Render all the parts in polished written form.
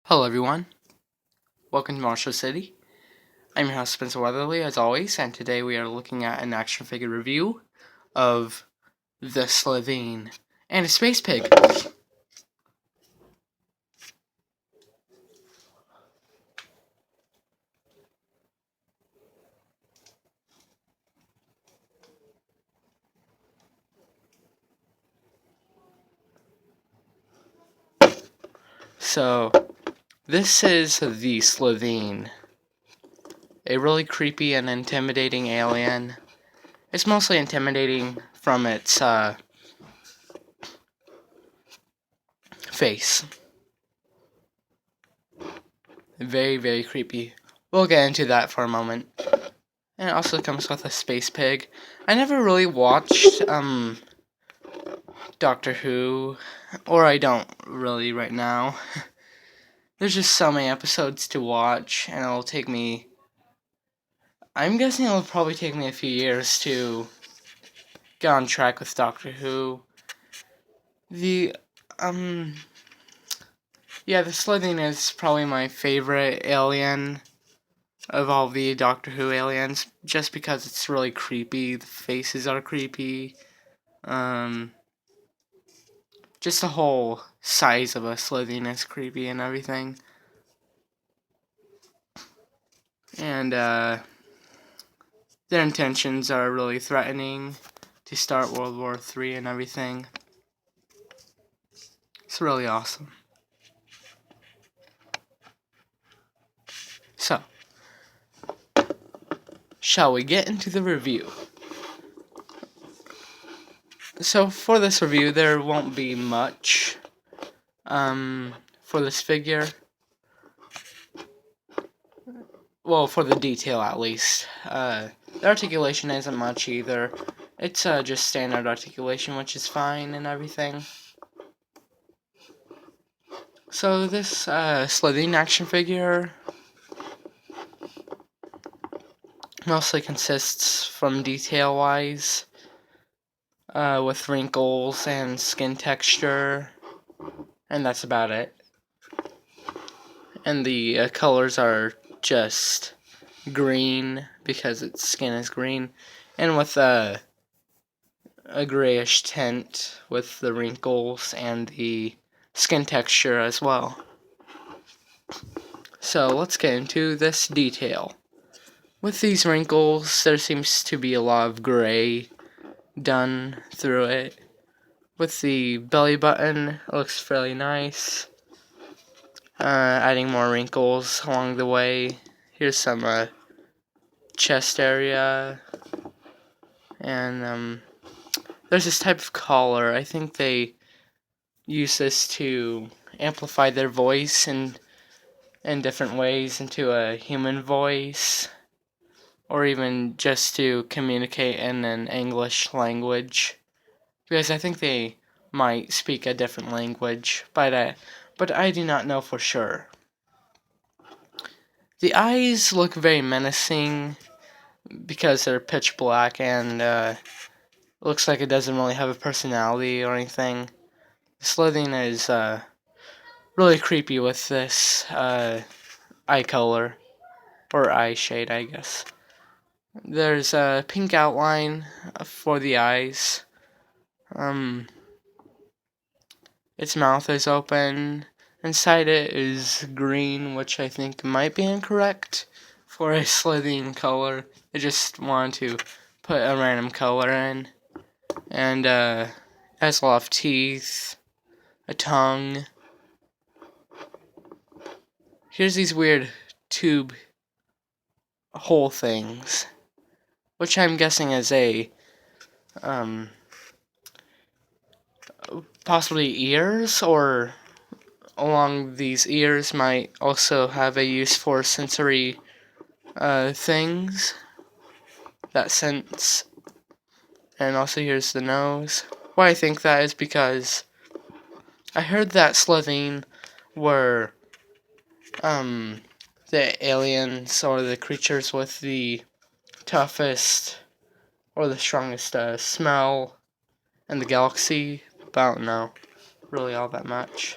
Hello everyone, welcome to MONSTRO-CITY. I'm your host Spencer Weatherly as always, and today we are looking at an action figure review of the Slitheen and a space pig. So, this is the Slitheen, a really creepy and intimidating alien. It's mostly intimidating from its face. Very, very creepy. We'll get into that for a moment. And it also comes with a space pig. I never really watched Doctor Who, or I don't really right now. There's just so many episodes to watch, and it'll take me, I'm guessing it'll probably take me a few years to get on track with Doctor Who. The, yeah, the Slitheen is probably my favorite alien of all the Doctor Who aliens, just because it's really creepy, the faces are creepy, just the whole size of a Slitheen is creepy and everything. And, their intentions are really threatening to start World War III and everything. It's really awesome. So, shall we get into the review? So, for this review, there won't be much for this figure. Well, for the detail at least. The articulation isn't much either. It's just standard articulation, which is fine and everything. So this Slitheen action figure mostly consists from detail-wise, with wrinkles and skin texture, and that's about it. And the colors are just green because its skin is green, and with a grayish tint with the wrinkles and the skin texture as well. So let's get into this detail. With these wrinkles, there seems to be a lot of gray done through it. With the belly button, it looks fairly nice. Adding more wrinkles along the way. Here's some chest area, and there's this type of collar. I think they use this to amplify their voice in different ways into a human voice, or even just to communicate in an English language, because I think they might speak a different language, but I do not know for sure. The eyes look very menacing because they're pitch black, and looks like it doesn't really have a personality or anything. Slitheen is really creepy with this eye color, or eye shade, I guess. There's a pink outline for the eyes. Its mouth is open. Inside it is green, which I think might be incorrect for a Slitheen color. I just wanted to put a random color in. And has a lot of teeth, a tongue. Here's these weird tube hole things, which I'm guessing is a possibly ears, or along these ears might also have a use for sensory things that sense. And also here's the nose. Why I think that is because I heard that Slitheen were the aliens or the creatures with the toughest or the strongest smell in the galaxy. But I don't know really all that much.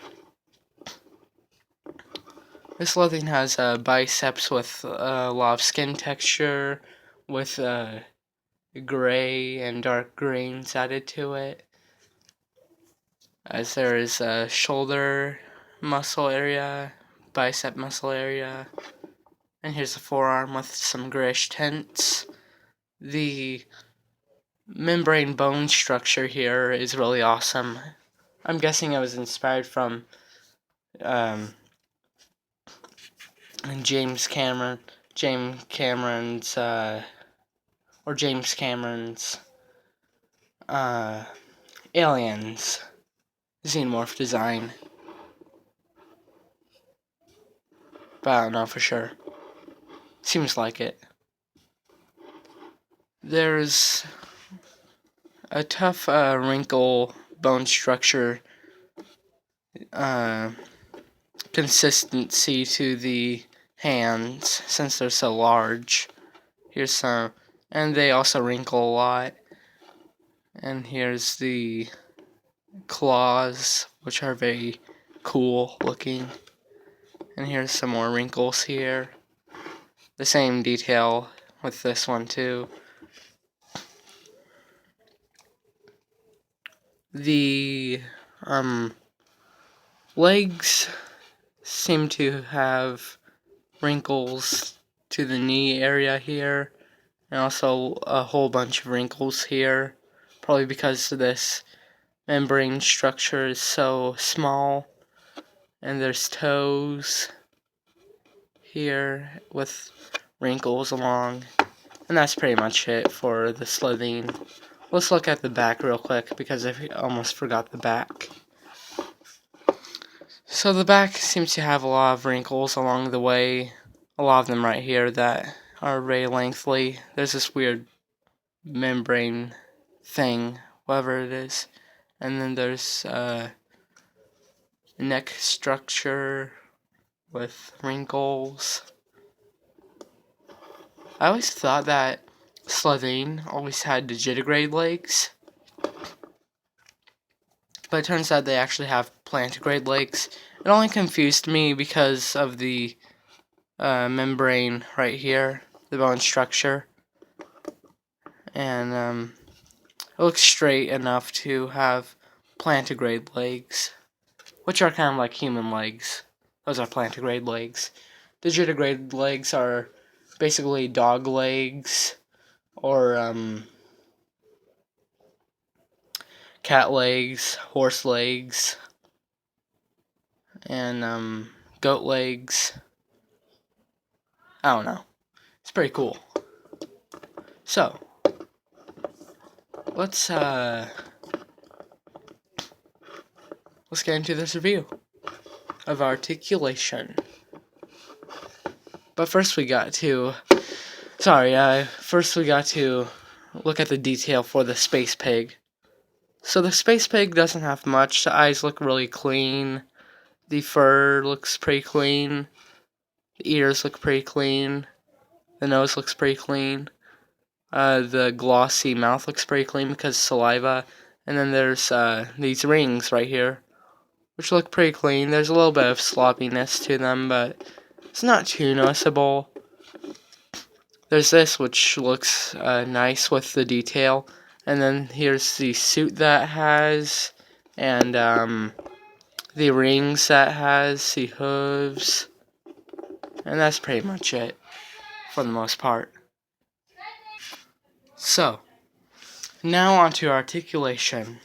This Slitheen has biceps with a lot of skin texture, with gray and dark greens added to it. As there is a shoulder muscle area, bicep muscle area, and here's the forearm with some grayish tints. The membrane bone structure here is really awesome. I'm guessing it was inspired from James Cameron's Aliens xenomorph design, but I don't know for sure. Seems like it. There's a tough wrinkle bone structure consistency to the hands since they're so large. Here's some, and they also wrinkle a lot. And here's the claws, which are very cool looking. And here's some more wrinkles here. The same detail with this one too. The legs seem to have wrinkles to the knee area here, and also a whole bunch of wrinkles here, probably because this membrane structure is so small. And there's toes here with wrinkles along, and that's pretty much it for the Slitheen. Let's look at the back real quick because I almost forgot the back. So the back seems to have a lot of wrinkles along the way, a lot of them right here that are very lengthy. There's this weird membrane thing, whatever it is, and then there's neck structure with wrinkles. I always thought that Slitheen always had digitigrade legs, but it turns out they actually have plantigrade legs. It only confused me because of the membrane right here, the bone structure, and it looks straight enough to have plantigrade legs, which are kind of like human legs. Those are plantigrade legs. Digitigrade legs are basically dog legs or cat legs, horse legs, and goat legs. I don't know. It's pretty cool. So let's get into this review of articulation. But first we got to look at the detail for the space pig. So the space pig doesn't have much. The eyes look really clean. The fur looks pretty clean. The ears look pretty clean. The nose looks pretty clean. The glossy mouth looks pretty clean because saliva. And then there's these rings right here, which look pretty clean. There's a little bit of sloppiness to them, but it's not too noticeable. There's this, which looks nice with the detail. And then here's the suit that has, and the rings that has, the hooves. And that's pretty much it, for the most part. So, now on to articulation.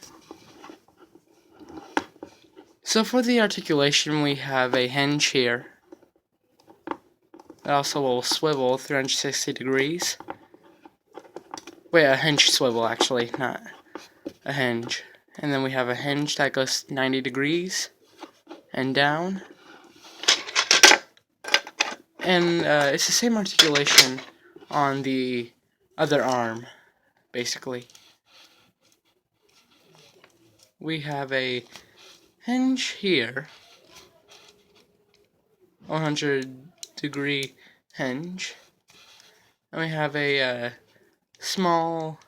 So for the articulation, we have a hinge here. It also will swivel 360 degrees. Wait, a hinge swivel actually, not a hinge. And then we have a hinge that goes 90 degrees and down. And it's the same articulation on the other arm, basically. We have a hinge here, 100-degree hinge, and we have a small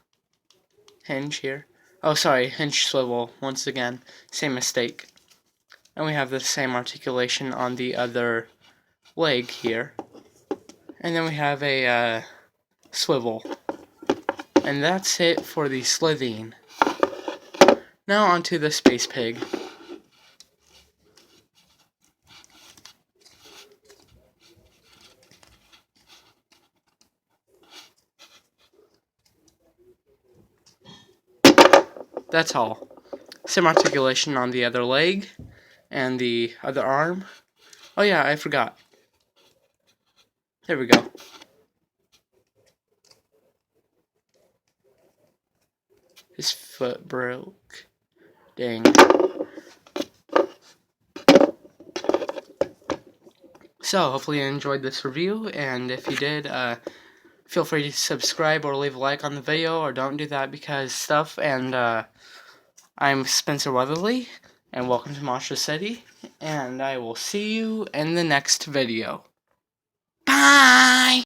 hinge here. Oh, sorry, hinge swivel, once again, same mistake. And we have the same articulation on the other leg here. And then we have a swivel. And that's it for the Slitheen. Now onto the space pig. That's all. Some articulation on the other leg and the other arm. Oh yeah, I forgot. There we go. His foot broke. Dang. So, hopefully you enjoyed this review, and if you did, feel free to subscribe or leave a like on the video, or don't do that because stuff, and I'm Spencer Weatherly, and welcome to MONSTRO-CITY, and I will see you in the next video.